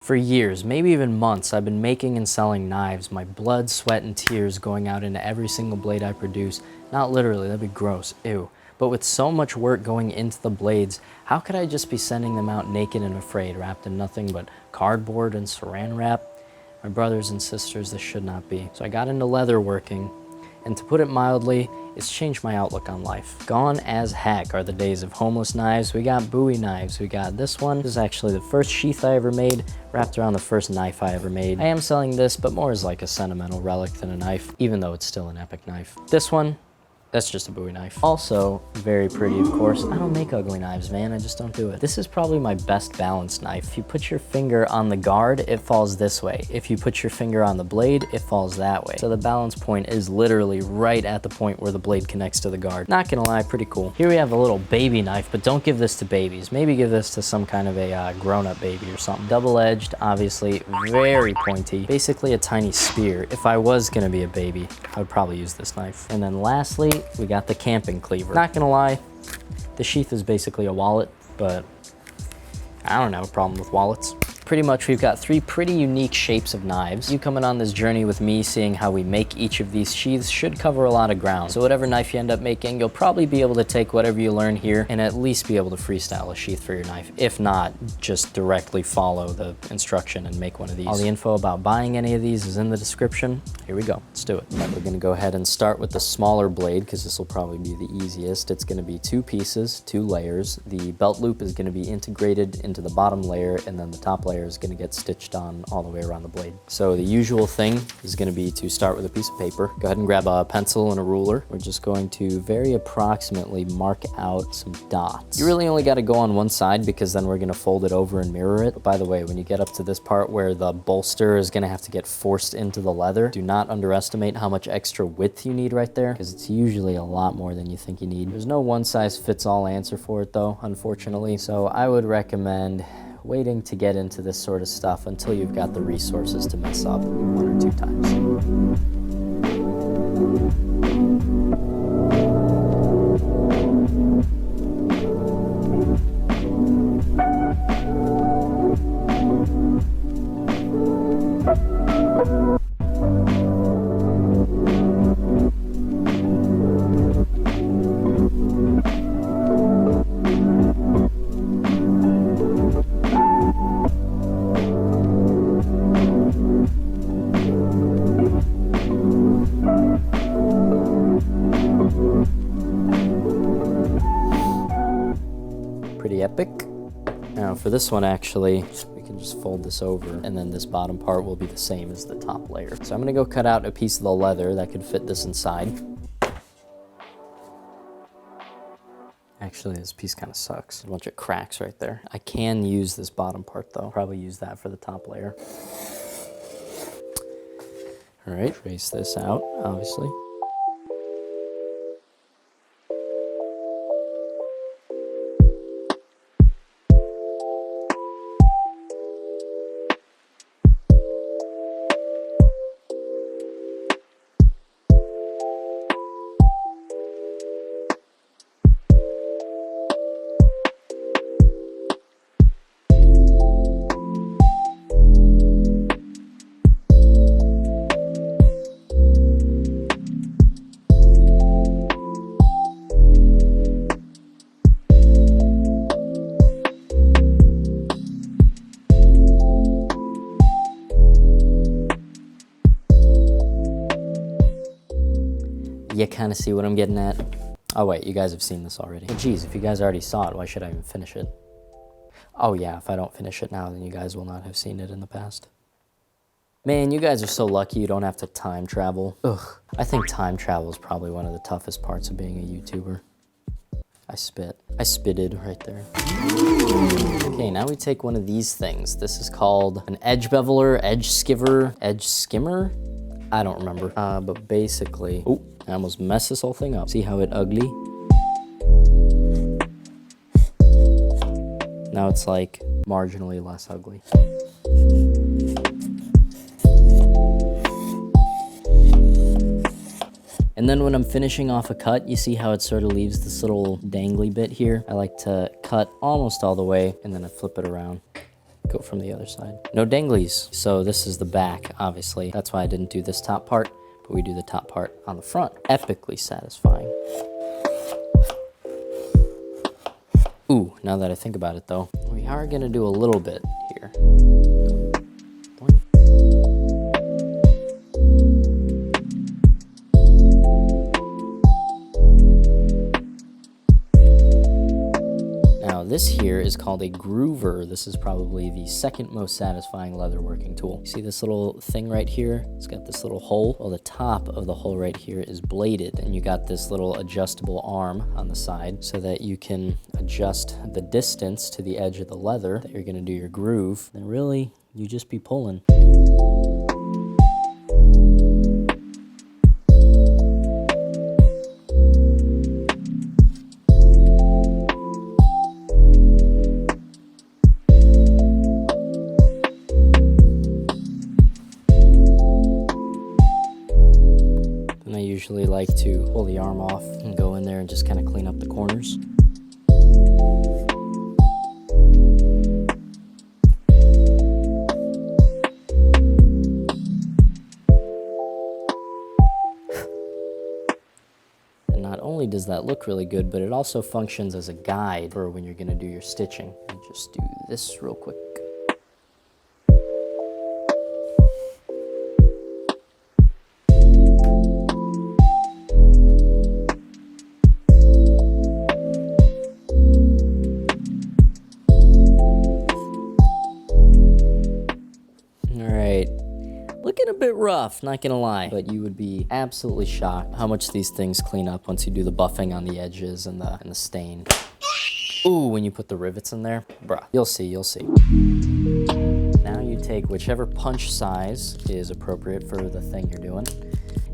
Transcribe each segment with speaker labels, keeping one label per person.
Speaker 1: For years, maybe even months, I've been making and selling knives, my blood, sweat, and tears going out into every single blade I produce. Not literally, that'd be gross, ew. But with so much work going into the blades, how could I just be sending them out naked and afraid, wrapped in nothing but cardboard and saran wrap? My brothers and sisters, this should not be. So I got into leather working, and to put it mildly, it's changed my outlook on life. Gone as heck are the days of homeless knives. We got Bowie knives. We got this one. This is actually the first sheath I ever made, wrapped around the first knife I ever made. I am selling this, but more as like a sentimental relic than a knife, even though it's still an epic knife. This one, that's just a Bowie knife. Also, very pretty, of course. I don't make ugly knives, man. I just don't do it. This is probably my best balanced knife. If you put your finger on the guard, it falls this way. If you put your finger on the blade, it falls that way. So the balance point is literally right at the point where the blade connects to the guard. Not gonna lie, pretty cool. Here we have a little baby knife, but don't give this to babies. Maybe give this to some kind of a grown-up baby or something. Double-edged, obviously, very pointy. Basically a tiny spear. If I was gonna be a baby, I would probably use this knife. And then lastly, we got the camping cleaver. Not gonna lie, the sheath is basically a wallet, but I don't have a problem with wallets. Pretty much we've got three pretty unique shapes of knives. You coming on this journey with me, seeing how we make each of these sheaths should cover a lot of ground. So whatever knife you end up making, you'll probably be able to take whatever you learn here and at least be able to freestyle a sheath for your knife. If not, just directly follow the instruction and make one of these. All the info about buying any of these is in the description. Here we go, let's do it. Right, we're gonna go ahead and start with the smaller blade because this will probably be the easiest. It's gonna be 2 pieces, 2 layers. The belt loop is gonna be integrated into the bottom layer, and then the top layer is gonna get stitched on all the way around the blade. So the usual thing is going to be to start with a piece of paper. Go ahead and grab a pencil and a ruler. We're just going to very approximately mark out some dots. You really only got to go on one side because then we're going to fold it over and mirror it. But by the way, when you get up to this part where the bolster is going to have to get forced into the leather, do not underestimate how much extra width you need right there because it's usually a lot more than you think you need. There's no one size fits all answer for it though, unfortunately. So I would recommend waiting to get into this sort of stuff until you've got the resources to mess up 1 or 2 times. Pretty epic. Now for this one, actually, we can just fold this over and then this bottom part will be the same as the top layer. So I'm gonna go cut out a piece of the leather that could fit this inside. Actually, this piece kind of sucks. A bunch of cracks right there. I can use this bottom part though. Probably use that for the top layer. All right, trace this out, obviously. You kind of see what I'm getting at. Oh wait, you guys have seen this already. Well, geez, if you guys already saw it, why should I even finish it? Oh yeah, if I don't finish it now, then you guys will not have seen it in the past. Man, you guys are so lucky you don't have to time travel. Ugh, I think time travel is probably one of the toughest parts of being a YouTuber. I spitted right there. Okay, now we take one of these things. This is called an edge beveler, edge skiver, edge skimmer? I don't remember, but basically, oh, I almost messed this whole thing up. See how it ugly? Now it's like marginally less ugly. And then when I'm finishing off a cut, you see how it sort of leaves this little dangly bit here? I like to cut almost all the way and then I flip it around. Go from the other side. No danglies. So this is the back, obviously. That's why I didn't do this top part, but we do the top part on the front. Epically satisfying. Ooh, now that I think about it though, we are gonna do a little bit here. This here is called a groover. This is probably the second most satisfying leatherworking tool. See this little thing right here? It's got this little hole. Well, the top of the hole right here is bladed, and you got this little adjustable arm on the side so that you can adjust the distance to the edge of the leather that you're gonna do your groove. And really, you just be pulling. Usually like to pull the arm off and go in there and just kind of clean up the corners. And not only does that look really good, but it also functions as a guide for when you're going to do your stitching. And just do this real quick. Looking a bit rough, not gonna lie, but you would be absolutely shocked how much these things clean up once you do the buffing on the edges and the stain. Ooh, when you put the rivets in there, bruh, you'll see, you'll see. Now you take whichever punch size is appropriate for the thing you're doing,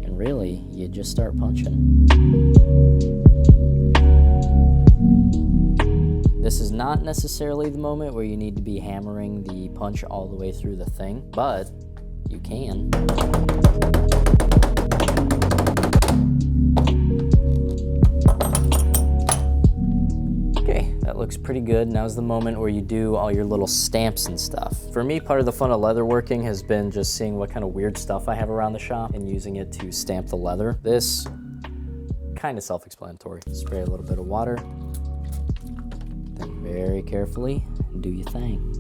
Speaker 1: and really, you just start punching. This is not necessarily the moment where you need to be hammering the punch all the way through the thing, but you can. Okay, that looks pretty good. Now's the moment where you do all your little stamps and stuff. For me, part of the fun of leatherworking has been just seeing what kind of weird stuff I have around the shop and using it to stamp the leather. This, kind of self-explanatory. Spray a little bit of water, then very carefully do your thing.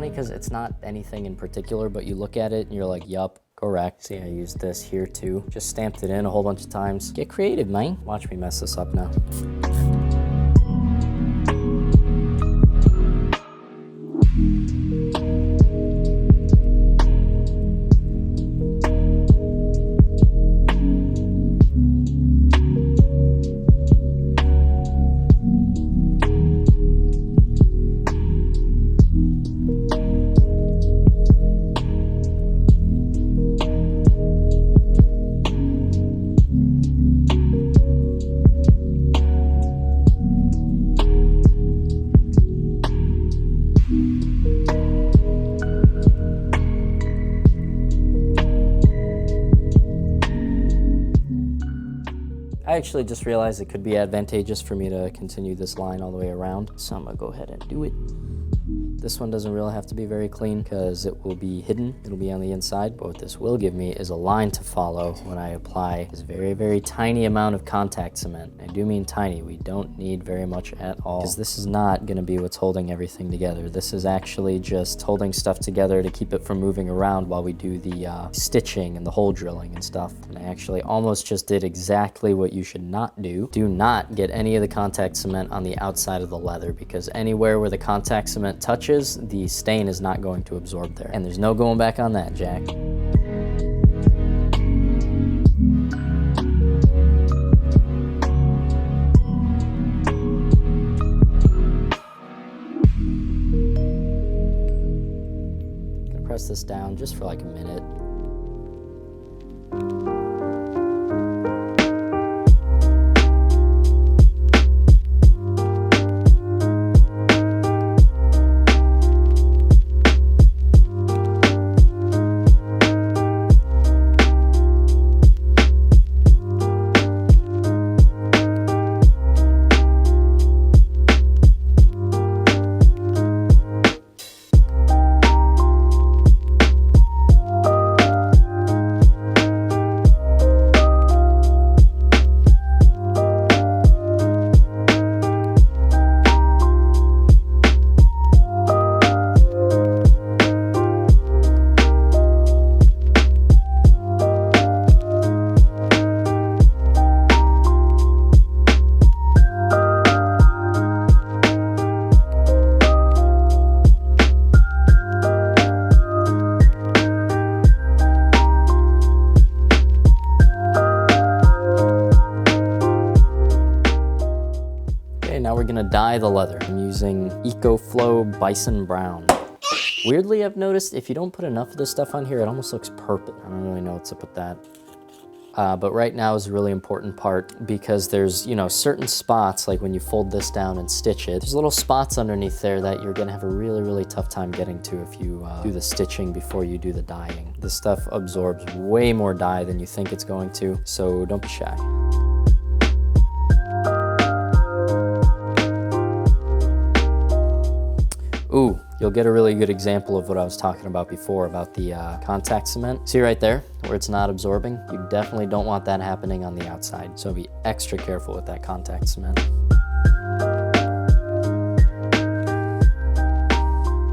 Speaker 1: Because it's not anything in particular, but you look at it and you're like, yup, correct. See, I used this here too. Just stamped it in a whole bunch of times. Get creative, man. Watch me mess this up now. I actually just realized it could be advantageous for me to continue this line all the way around, so I'm gonna go ahead and do it. This one doesn't really have to be very clean because it will be hidden. It'll be on the inside, but what this will give me is a line to follow when I apply this very, very tiny amount of contact cement. I do mean tiny. We don't need very much at all because this is not gonna be what's holding everything together. This is actually just holding stuff together to keep it from moving around while we do the stitching and the hole drilling and stuff. And I actually almost just did exactly what you should not do. Do not get any of the contact cement on the outside of the leather, because anywhere where the contact cement touches, the stain is not going to absorb there. And there's no going back on that, Jack. press this down just for like a minute. Now we're gonna dye the leather. I'm using EcoFlow Bison Brown. Weirdly, I've noticed if you don't put enough of this stuff on here, it almost looks purple. I don't really know what's up with that. But right now is a really important part because there's, you know, certain spots, like when you fold this down and stitch it, there's little spots underneath there that you're gonna have a really, really tough time getting to if you do the stitching before you do the dyeing. This stuff absorbs way more dye than you think it's going to, so don't be shy. Ooh, you'll get a really good example of what I was talking about before about the contact cement. See right there, where it's not absorbing? You definitely don't want that happening on the outside, so be extra careful with that contact cement.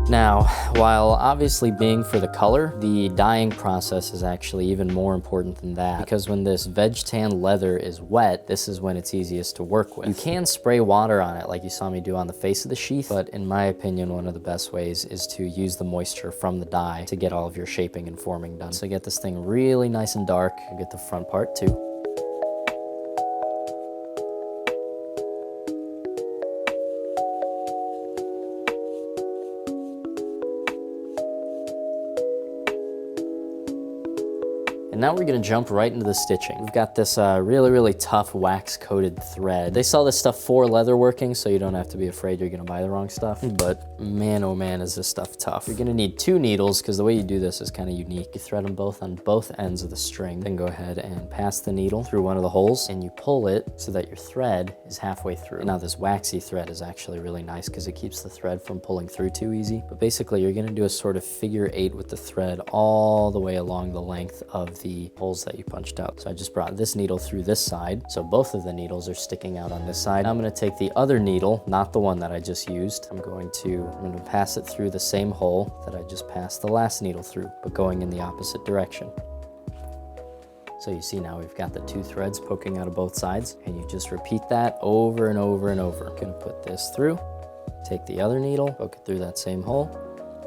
Speaker 1: Now, while obviously being for the color, the dyeing process is actually even more important than that, because when this veg tan leather is wet, this is when it's easiest to work with. You can spray water on it like you saw me do on the face of the sheath, but in my opinion, one of the best ways is to use the moisture from the dye to get all of your shaping and forming done. So get this thing really nice and dark, you get the front part too. And now we're gonna jump right into the stitching. We've got this really, really tough wax-coated thread. They sell this stuff for leatherworking, so you don't have to be afraid you're gonna buy the wrong stuff. But man, oh man, is this stuff tough. You're gonna need 2 needles, because the way you do this is kind of unique. You thread them both on both ends of the string, then go ahead and pass the needle through one of the holes, and you pull it so that your thread is halfway through. Now this waxy thread is actually really nice, because it keeps the thread from pulling through too easy. But basically, you're gonna do a sort of figure 8 with the thread all the way along the length of the holes that you punched out. So I just brought this needle through this side, so both of the needles are sticking out on this side. Now I'm going to take the other needle, not the one that I just used. I'm going to pass it through the same hole that I just passed the last needle through, but going in the opposite direction. So you see now we've got the 2 threads poking out of both sides, and you just repeat that over and over and over. I'm going to put this through, take the other needle, poke it through that same hole,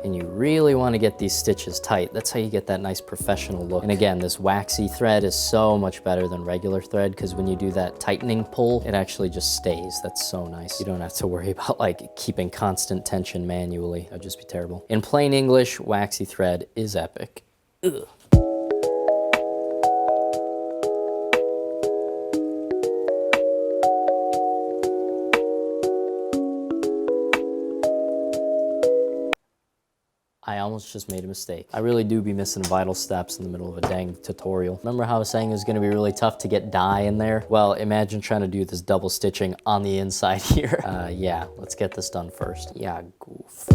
Speaker 1: and you really want to get these stitches tight. That's how you get that nice professional look. And again, this waxy thread is so much better than regular thread, because when you do that tightening pull, it actually just stays. That's so nice. You don't have to worry about like keeping constant tension manually. That'd just be terrible. In plain English, waxy thread is epic. Ugh. I almost just made a mistake. I really do be missing vital steps in the middle of a dang tutorial. Remember how I was saying it was gonna be really tough to get dye in there? Well, imagine trying to do this double stitching on the inside here. Yeah, let's get this done first. Yeah, goof.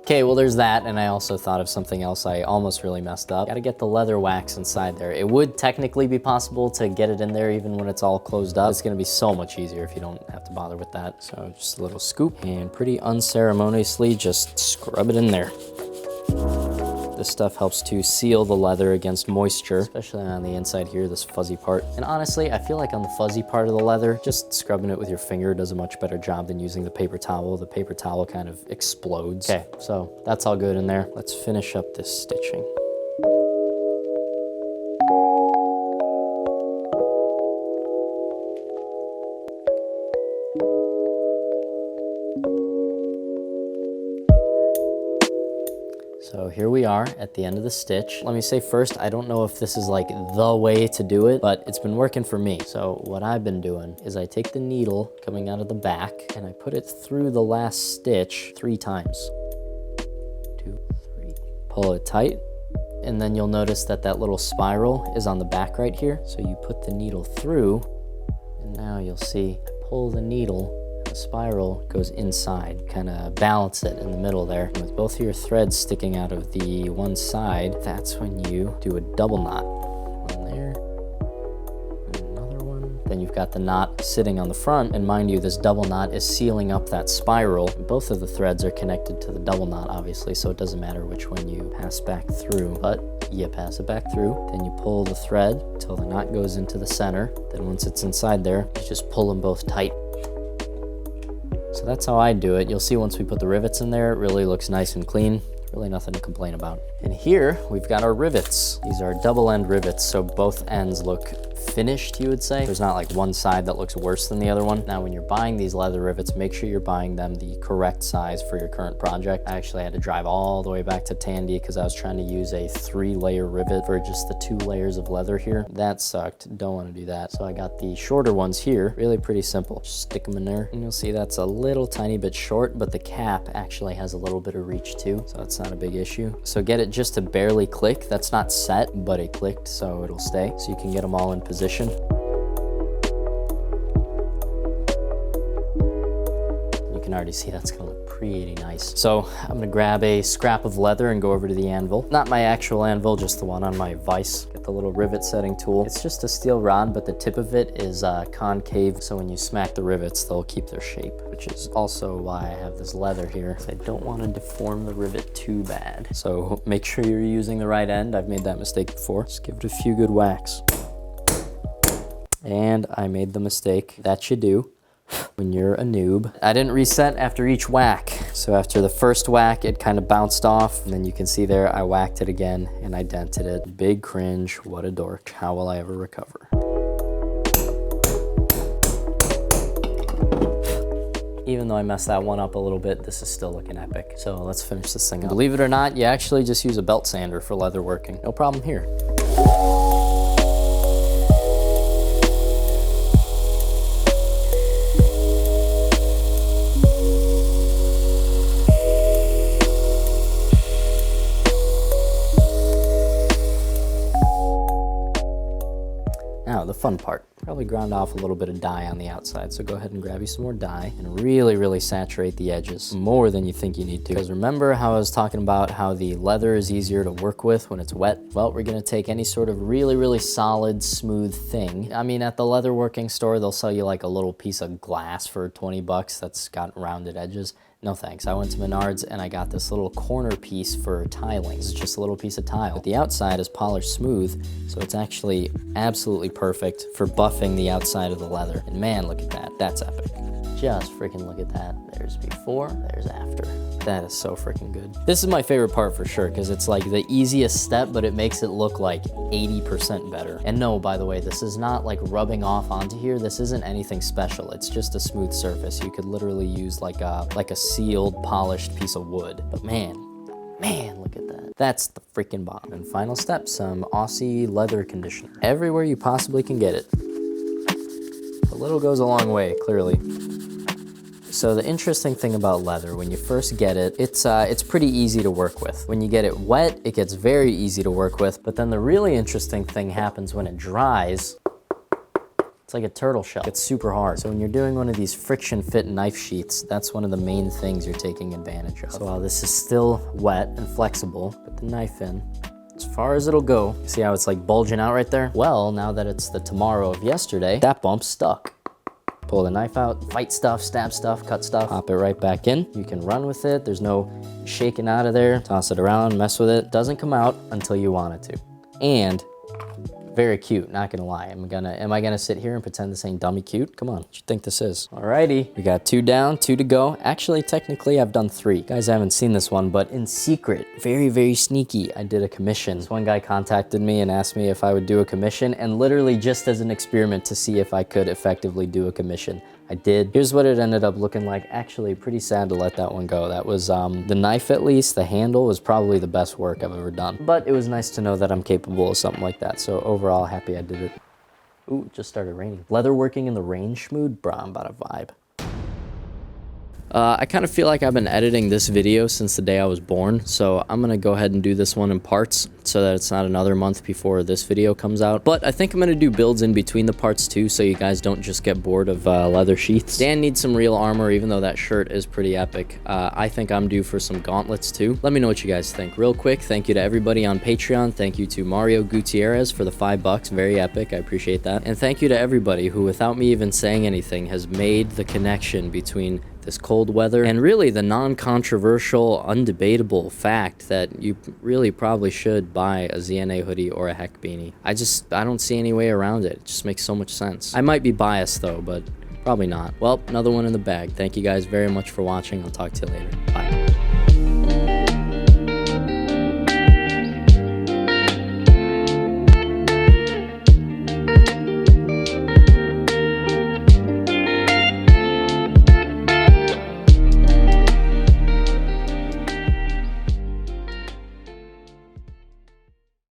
Speaker 1: Okay, well there's that, and I also thought of something else I almost really messed up. Gotta get the leather wax inside there. It would technically be possible to get it in there even when it's all closed up. It's gonna be so much easier if you don't have to bother with that. So just a little scoop, and pretty unceremoniously just scrub it in there. This stuff helps to seal the leather against moisture, especially on the inside here, this fuzzy part. And honestly, I feel like on the fuzzy part of the leather, just scrubbing it with your finger does a much better job than using the paper towel. The paper towel kind of explodes. Okay, so that's all good in there. Let's finish up this stitching. So here we are at the end of the stitch. Let me say first, I don't know if this is like the way to do it, but it's been working for me. So what I've been doing is I take the needle coming out of the back and I put it through the last stitch 3 times. 2, 3. Pull it tight. And then you'll notice that that little spiral is on the back right here. So you put the needle through and now you'll see, I pull the needle, the spiral goes inside, kind of balance it in the middle there. And with both of your threads sticking out of the one side, that's when you do a double knot. One there, and another one. Then you've got the knot sitting on the front, and mind you, this double knot is sealing up that spiral. Both of the threads are connected to the double knot, obviously, so it doesn't matter which one you pass back through, but you pass it back through, then you pull the thread till the knot goes into the center. Then once it's inside there, you just pull them both tight. So that's how I do it. You'll see once we put the rivets in there, it really looks nice and clean. Really nothing to complain about. And here we've got our rivets. These are double end rivets, so both ends look finished, you would say. There's not like one side that looks worse than the other one. Now, when you're buying these leather rivets, make sure you're buying them the correct size for your current project. I actually had to drive all the way back to Tandy because I was trying to use a 3-layer rivet for just the 2 layers of leather here. That sucked. Don't want to do that. So I got the shorter ones here. Really pretty simple. Just stick them in there and you'll see that's a little tiny bit short, but the cap actually has a little bit of reach too, so that's not a big issue. So get it just to barely click. That's not set, but it clicked, so it'll stay. So you can get them all in position. You can already see that's gonna look pretty nice. So I'm gonna grab a scrap of leather and go over to the anvil. Not my actual anvil, just the one on my vise. Get the little rivet setting tool. It's just a steel rod, but the tip of it is concave, so when you smack the rivets, they'll keep their shape, which is also why I have this leather here, because I don't want to deform the rivet too bad. So make sure you're using the right end. I've made that mistake before. Just give it a few good whacks. And I made the mistake that you do when you're a noob. I didn't reset after each whack. So after the first whack, it kind of bounced off. And then you can see there, I whacked it again and I dented it. Big cringe, what a dork. How will I ever recover? Even though I messed that one up a little bit, this is still looking epic. So let's finish this thing up. Believe it or not, you actually just use a belt sander for leather working. No problem here. Now, the fun part. Probably ground off a little bit of dye on the outside, so go ahead and grab you some more dye and really saturate the edges more than you think you need to. Because remember how I was talking about how the leather is easier to work with when it's wet? Well, we're gonna take any sort of really solid, smooth thing. I mean, at the leather working store, they'll sell you like a little piece of glass for 20 bucks that's got rounded edges. No thanks. I went to Menards and I got this little corner piece for tiling. It's just a little piece of tile. But the outside is polished smooth, so it's actually absolutely perfect for buffing the outside of the leather. And man, look at that. That's epic. Just freaking look at that. There's before, there's after. That is so freaking good. This is my favorite part for sure, because it's like the easiest step, but it makes it look like 80% better. And no, by the way, this is not like rubbing off onto here. This isn't anything special. It's just a smooth surface. You could literally use like a sealed, polished piece of wood. But man, look at that. That's the freaking bomb. And final step, some Aussie leather conditioner. Everywhere you possibly can get it. A little goes a long way, clearly. So the interesting thing about leather, when you first get it, it's pretty easy to work with. When you get it wet, it gets very easy to work with. But then the really interesting thing happens when it dries. It's like a turtle shell. It's super hard. So when you're doing one of these friction fit knife sheaths, that's one of the main things you're taking advantage of. So while this is still wet and flexible, put the knife in. As far as it'll go. See how it's like bulging out right there? Well, now that it's the tomorrow of yesterday, that bump stuck. Pull the knife out, fight stuff, stab stuff, cut stuff, pop it right back in. You can run with it. There's no shaking out of there. Toss it around, mess with it. Doesn't come out until you want it to. And very cute, not gonna lie. Am I gonna sit here and pretend this ain't dummy cute? Come on, what you think this is? Alrighty, we got 2 down, 2 to go. Actually, technically, I've done 3. You guys haven't seen this one, but in secret, very, very sneaky, I did a commission. This one guy contacted me and asked me if I would do a commission, and literally just as an experiment to see if I could effectively do a commission. I did. Here's what it ended up looking like. Actually, pretty sad to let that one go. That was, the knife at least, the handle was probably the best work I've ever done. But it was nice to know that I'm capable of something like that. So overall, happy I did it. Ooh, it just started raining. Leather working in the rain schmood? Bruh, I'm about a vibe. I kind of feel like I've been editing this video since the day I was born, so I'm gonna go ahead and do this one in parts so that it's not another month before this video comes out. But I think I'm gonna do builds in between the parts too, so you guys don't just get bored of leather sheaths. Dan needs some real armor, even though that shirt is pretty epic. I think I'm due for some gauntlets too. Let me know what you guys think. Real quick, thank you to everybody on Patreon. Thank you to Mario Gutierrez for the $5, very epic, I appreciate that. And thank you to everybody who, without me even saying anything, has made the connection between this cold weather and really the non-controversial, undebatable fact that you really probably should buy a ZNA hoodie or a heck beanie. I don't see any way around it. It just makes so much sense. I might be biased though, but probably not. Well, another one in the bag. Thank you guys very much for watching. I'll talk to you later. Bye.